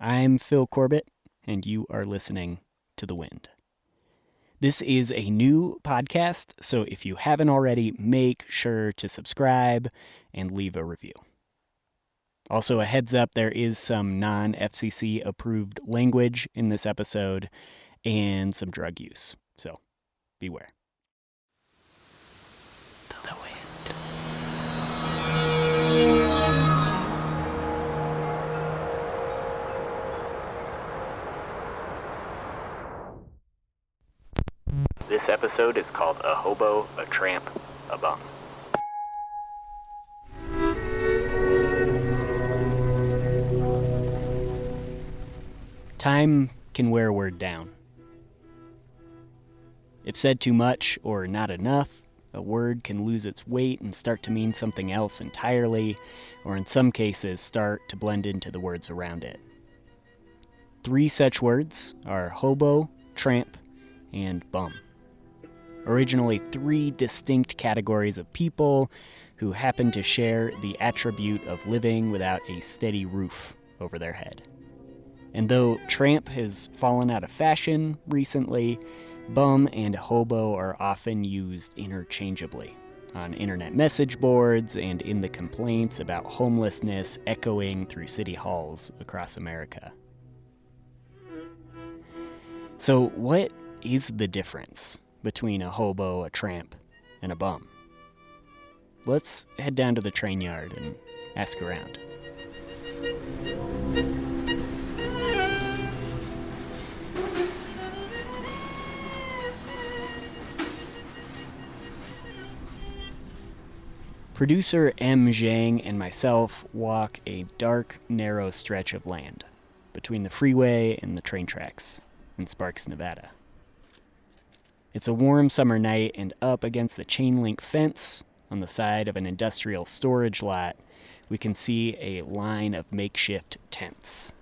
I'm Phil Corbett, and you are listening to The Wind. This is a new podcast, so if you haven't already, make sure to subscribe and leave a review. Also, a heads up, there is some non-FCC approved language in this episode and some drug use, so beware. The Wind. This episode is called A Hobo, a Tramp, a Bum. Time can wear a word down. If said too much or not enough, a word can lose its weight and start to mean something else entirely, or in some cases start to blend into the words around it. 3 such words are hobo, tramp, and bum. Originally 3 distinct categories of people who happen to share the attribute of living without a steady roof over their head. And though tramp has fallen out of fashion recently, bum and hobo are often used interchangeably on internet message boards and in the complaints about homelessness echoing through city halls across America. So what is the difference between a hobo, a tramp, and a bum? Let's head down to the train yard and ask around. Producer M. Zhang and myself walk a dark, narrow stretch of land between the freeway and the train tracks in Sparks, Nevada. It's a warm summer night, and up against the chain-link fence on the side of an industrial storage lot, we can see a line of makeshift tents.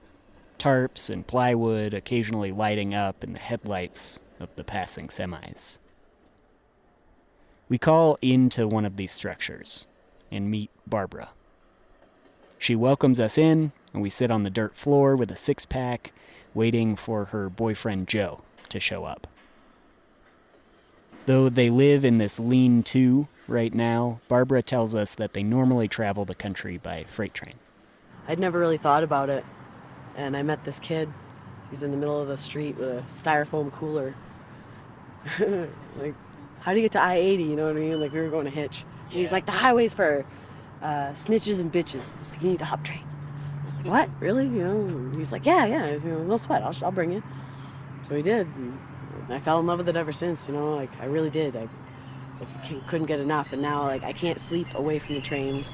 Tarps and plywood occasionally lighting up in the headlights of the passing semis. We call into one of these structures and meet Barbara. She welcomes us in, and we sit on the dirt floor with a 6-pack, waiting for her boyfriend Joe to show up. Though they live in this lean-to right now, Barbara tells us that they normally travel the country by freight train. I'd never really thought about it, and I met this kid. He's in the middle of the street with a styrofoam cooler. Like, how do you get to I-80, you know what I mean? Like, we were going to Hitch. And he's like, the highway's for snitches and bitches. He's like, you need to hop trains. I was like, what? Really? You know? And he's like, yeah. He's, no sweat, I'll bring you. So he did. And I fell in love with it ever since, you know, like, I really did. I couldn't get enough, and now, like, I can't sleep away from the trains.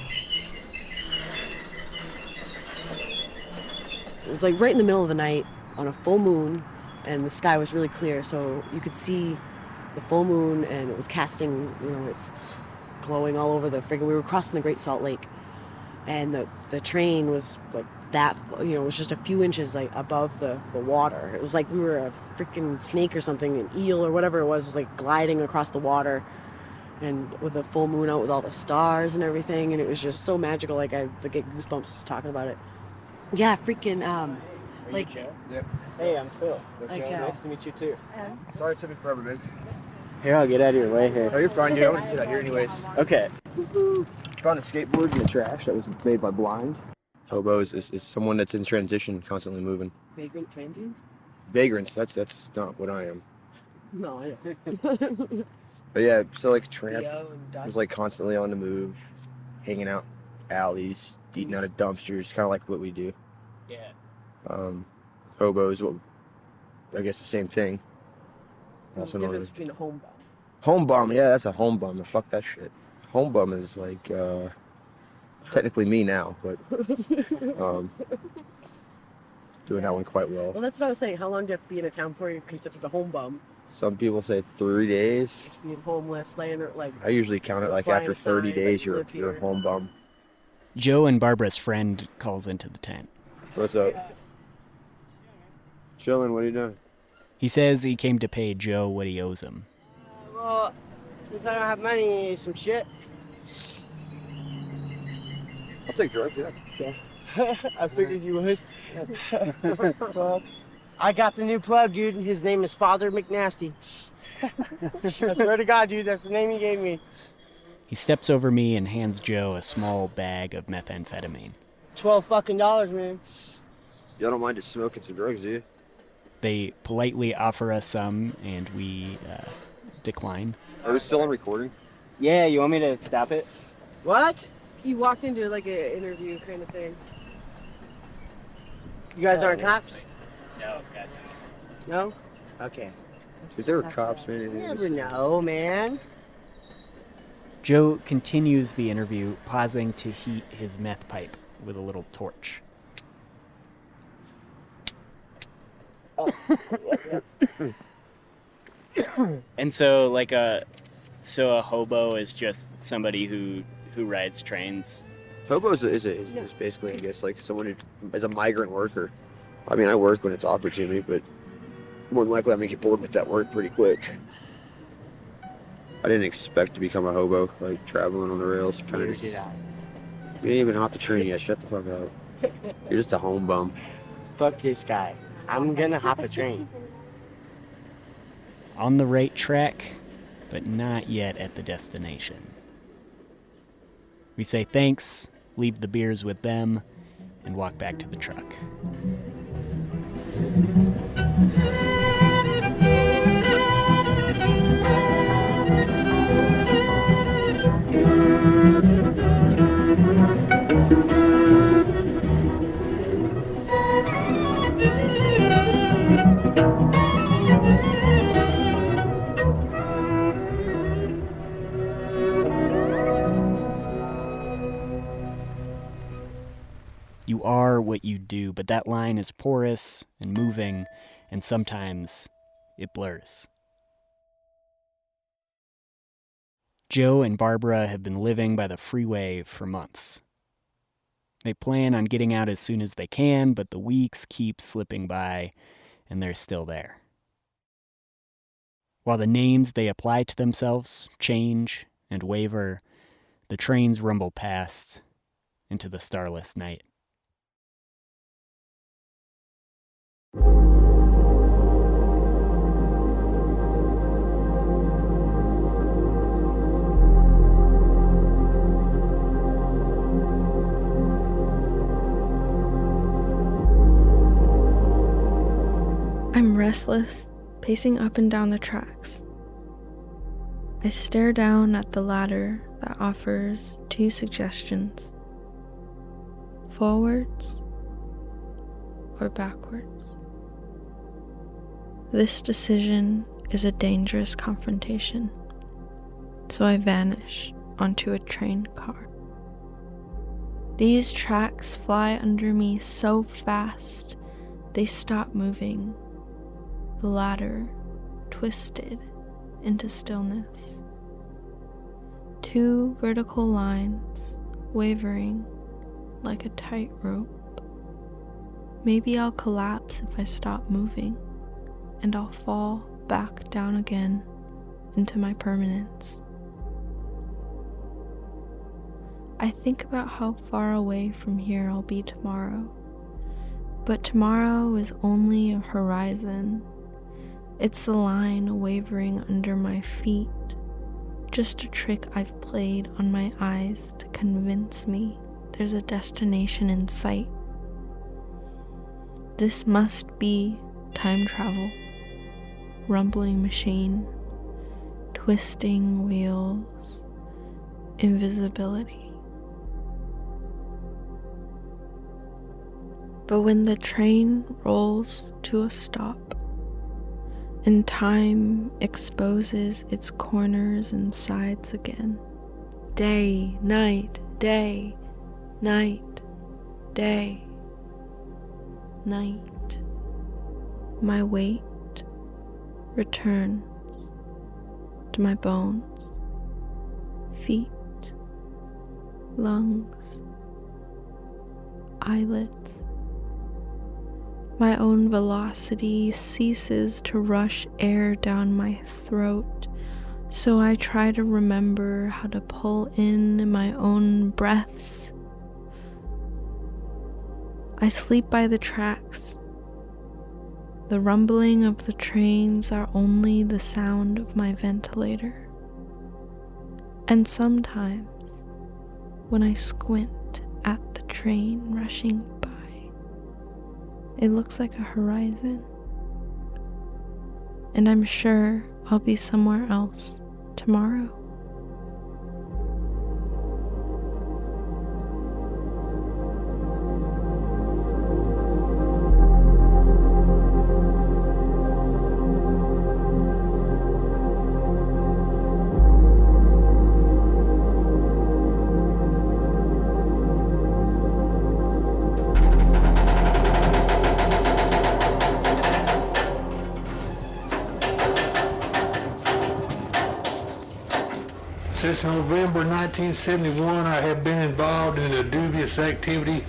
It was, like, right in the middle of the night on a full moon, and the sky was really clear, so you could see the full moon, and it was casting, you know, it's glowing all over the friggin', we were crossing the Great Salt Lake, and the train was, like, that, you know, it was just a few inches, like, above the water. It was like we were a freaking snake or something, an eel or whatever it was like gliding across the water, and with the full moon out with all the stars and everything, and it was just so magical. Like, I get goosebumps just talking about it. Yeah, freaking, like... Yep. Hey, I'm Phil. Nice to meet you too. Sorry it took me forever, man. Here, I'll get out of your way here. Oh, you're fine, dude. I want to sit out here anyways. Okay. Found a skateboard in the trash that was made by Blind. Hobo is someone that's in transition, constantly moving. Vagrant transients? Vagrants, that's not what I am. No, I know. But yeah, so like Tramp Leo and Dust. was like constantly on the move, hanging out alleys, eating out of dumpsters, kind of like what we do. Yeah. Hobo is what, I guess the same thing. What's the difference between a home bum? Home bum, yeah, that's a home bum. Fuck that shit. Home bum is like, technically me now, but doing that one quite well. Well, that's what I was saying. How long do you have to be in a town before you're considered a home bum? Some people say 3 days. Just being homeless, laying or like... I usually count it like flying after a 30 sign, days like, you're live a here. home bum. Joe and Barbara's friend calls into the tent. What's up? Chilling, what are you doing? He says he came to pay Joe what he owes him. Well, since I don't have money, some shit. I'll take drugs, yeah. I figured you would. I got the new plug, dude. His name is Father McNasty. I swear to God, dude, that's the name he gave me. He steps over me and hands Joe a small bag of methamphetamine. $12 man. Y'all don't mind just smoking some drugs, do you? They politely offer us some, and we decline. Are we still on recording? Yeah, you want me to stop it? What? He walked into like an interview kind of thing. You guys aren't cops? No, God. No? Okay. If there were cops, man. You never know, man. Joe continues the interview, pausing to heat his meth pipe with a little torch. And so, a hobo is just somebody who rides trains. Hobo is basically, I guess, like someone who is a migrant worker. I mean, I work when it's offered to me, but more than likely I'm gonna get bored with that work pretty quick. I didn't expect to become a hobo, like traveling on the rails. Kind of just. You didn't even hop the train yet. Shut the fuck up. You're just a home bum. Fuck this guy. I'm gonna hop a train. On the right track, but not yet at the destination. We say thanks, leave the beers with them, and walk back to the truck. You are what you do, but that line is porous and moving, and sometimes it blurs. Joe and Barbara have been living by the freeway for months. They plan on getting out as soon as they can, but the weeks keep slipping by, and they're still there. While the names they apply to themselves change and waver, the trains rumble past into the starless night. I'm restless, pacing up and down the tracks. I stare down at the ladder that offers two suggestions: forwards or backwards. This decision is a dangerous confrontation, so I vanish onto a train car. These tracks fly under me so fast, they stop moving. The ladder twisted into stillness. Two vertical lines wavering like a tightrope. Maybe I'll collapse if I stop moving, and I'll fall back down again into my permanence. I think about how far away from here I'll be tomorrow, but tomorrow is only a horizon. It's the line wavering under my feet, just a trick I've played on my eyes to convince me there's a destination in sight. This must be time travel. Rumbling machine, twisting wheels, invisibility. But when the train rolls to a stop, and time exposes its corners and sides again, day, night, day, night, day, night, my weight returns to my bones, feet, lungs, eyelids. My own velocity ceases to rush air down my throat, so I try to remember how to pull in my own breaths. I sleep by the tracks. The rumbling of the trains are only the sound of my ventilator. And sometimes, when I squint at the train rushing by, it looks like a horizon. And I'm sure I'll be somewhere else tomorrow. Since November 1971, I have been involved in the dubious activity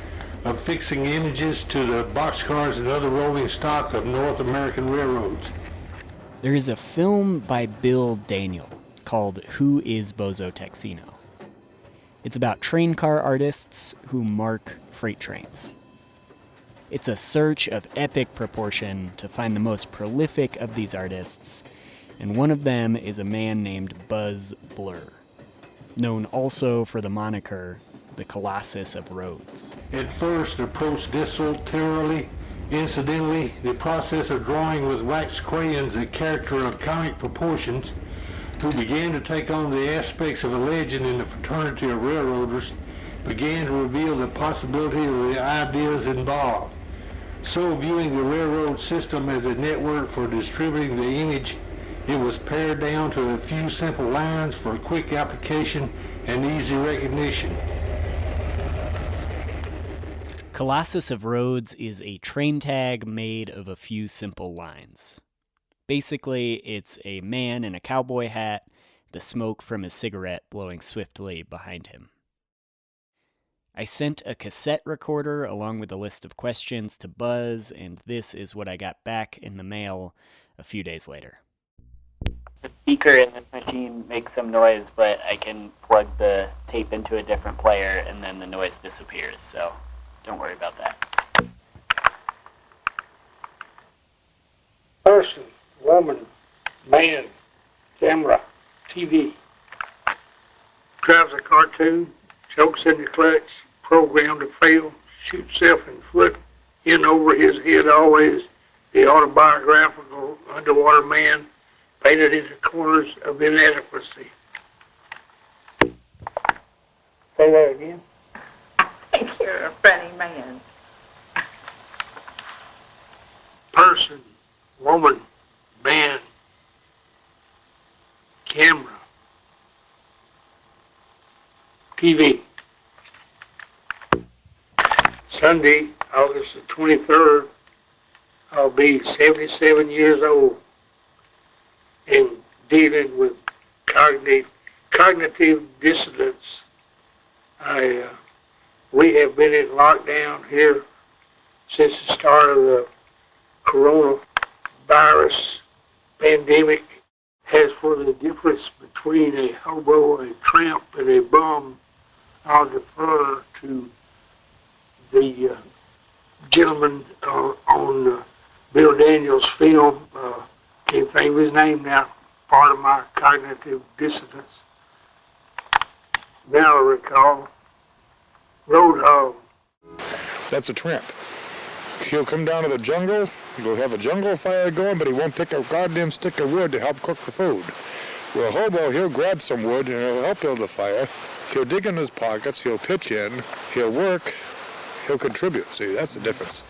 of fixing images to the boxcars and other rolling stock of North American railroads. There is a film by Bill Daniel called Who is Bozo Texino? It's about train car artists who mark freight trains. It's a search of epic proportion to find the most prolific of these artists, and one of them is a man named Buzz Blur, known also for the moniker the Colossus of Rhodes. At first approached desultorily, incidentally, the process of drawing with wax crayons a character of comic proportions who began to take on the aspects of a legend in the fraternity of railroaders began to reveal the possibility of the ideas involved. So viewing the railroad system as a network for distributing the image, it was pared down to a few simple lines for quick application and easy recognition. Colossus of Rhodes is a train tag made of a few simple lines. Basically, it's a man in a cowboy hat, the smoke from his cigarette blowing swiftly behind him. I sent a cassette recorder along with a list of questions to Buzz, and this is what I got back in the mail a few days later. The speaker in this machine makes some noise, but I can plug the tape into a different player and then the noise disappears, so don't worry about that. Person, woman, man, camera, TV. Drives a cartoon, chokes in the clutch, programmed to fail, shoots self in foot, in over his head always, the autobiographical underwater man, painted into corners of inadequacy. Say that again. think you're a funny man. Person, woman, man, camera, TV. Sunday, August the 23rd, I'll be 77 years old and dealing with cognitive dissonance. We have been in lockdown here since the start of the coronavirus pandemic. As for the difference between a hobo, a tramp, and a bum, I'll defer to the gentleman on Bill Daniels' film. Can't think of his name now. Part of my cognitive dissonance. Now I recall Roadhog. That's a tramp. He'll come down to the jungle, he'll have a jungle fire going, but he won't pick a goddamn stick of wood to help cook the food. Well, Hobo, he'll grab some wood and he'll help build a fire. He'll dig in his pockets, he'll pitch in, he'll work, he'll contribute. See, that's the difference.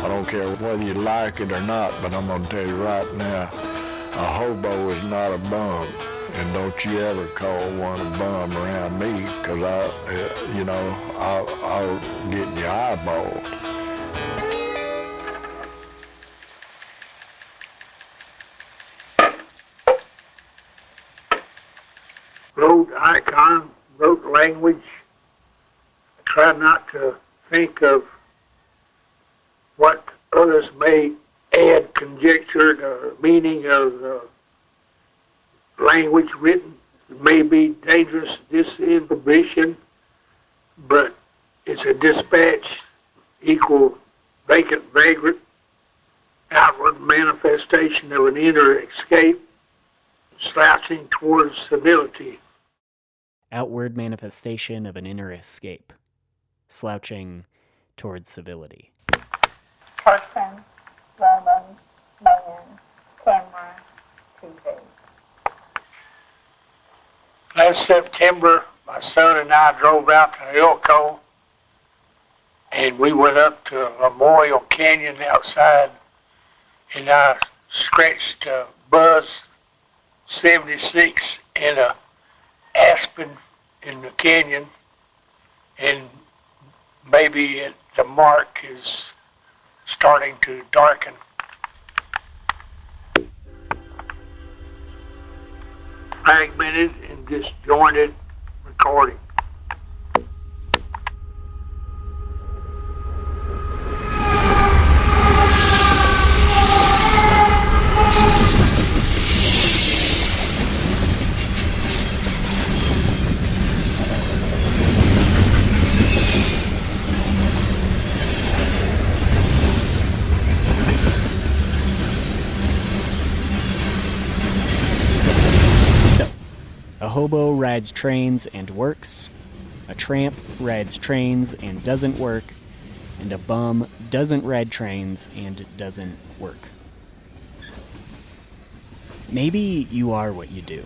I don't care whether you like it or not, but I'm going to tell you right now, a hobo is not a bum, and don't you ever call one a bum around me, because I'll get in your eyeball. Road icon, road language. Try not to think of what others may add conjecture or meaning of language written. It may be dangerous disinhibition, but it's a dispatch equal vacant vagrant, outward manifestation of an inner escape, slouching towards civility. Outward manifestation of an inner escape, slouching towards civility. Person, woman, man, camera, TV. Last September, my son and I drove out to Elko, and we went up to Memorial Canyon outside, and I scratched Buzz 76 in a aspen in the canyon, and maybe the mark is starting to darken. Fragmented and disjointed recording. A hobo rides trains and works, a tramp rides trains and doesn't work, and a bum doesn't ride trains and doesn't work. Maybe you are what you do.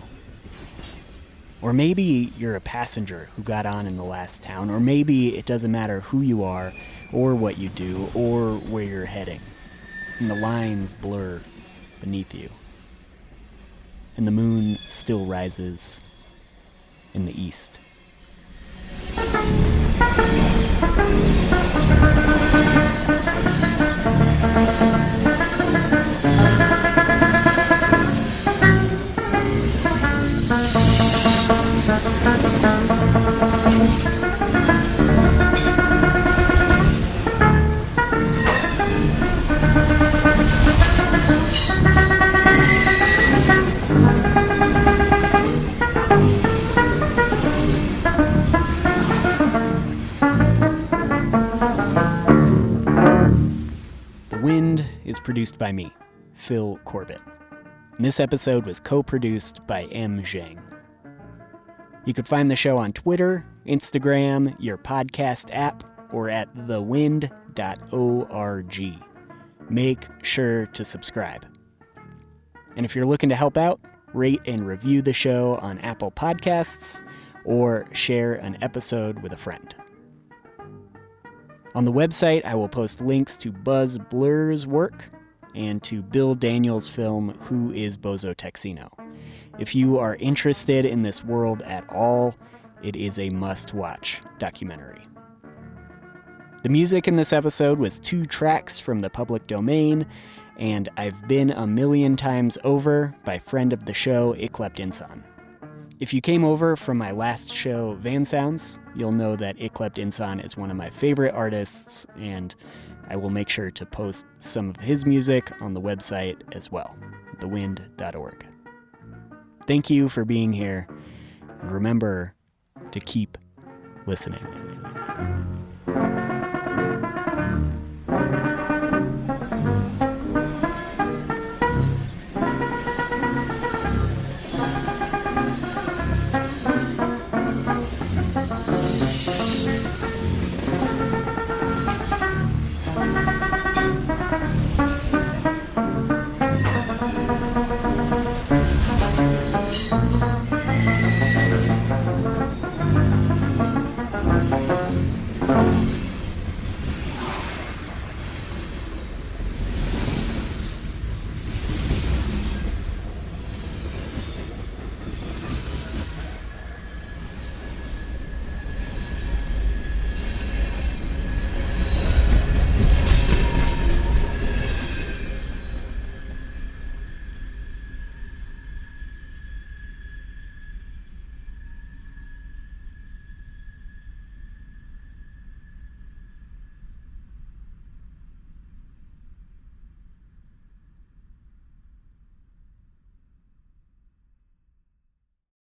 Or maybe you're a passenger who got on in the last town, or maybe it doesn't matter who you are, or what you do, or where you're heading, and the lines blur beneath you. And the moon still rises in the east. Produced by me, Phil Corbett. And this episode was co-produced by M. Zhang. You could find the show on Twitter, Instagram, your podcast app, or at thewind.org. Make sure to subscribe. And if you're looking to help out, rate and review the show on Apple Podcasts, or share an episode with a friend. On the website, I will post links to Buzz Blur's work and to Bill Daniels' film, Who is Bozo Texino? If you are interested in this world at all, it is a must-watch documentary. The music in this episode was 2 tracks from the public domain, and I've Been a Million Times Over by friend of the show, Iklept Insan. If you came over from my last show, Van Sounds, you'll know that Iklept Insan is one of my favorite artists, and I will make sure to post some of his music on the website as well, thewind.org. Thank you for being here, and remember to keep listening.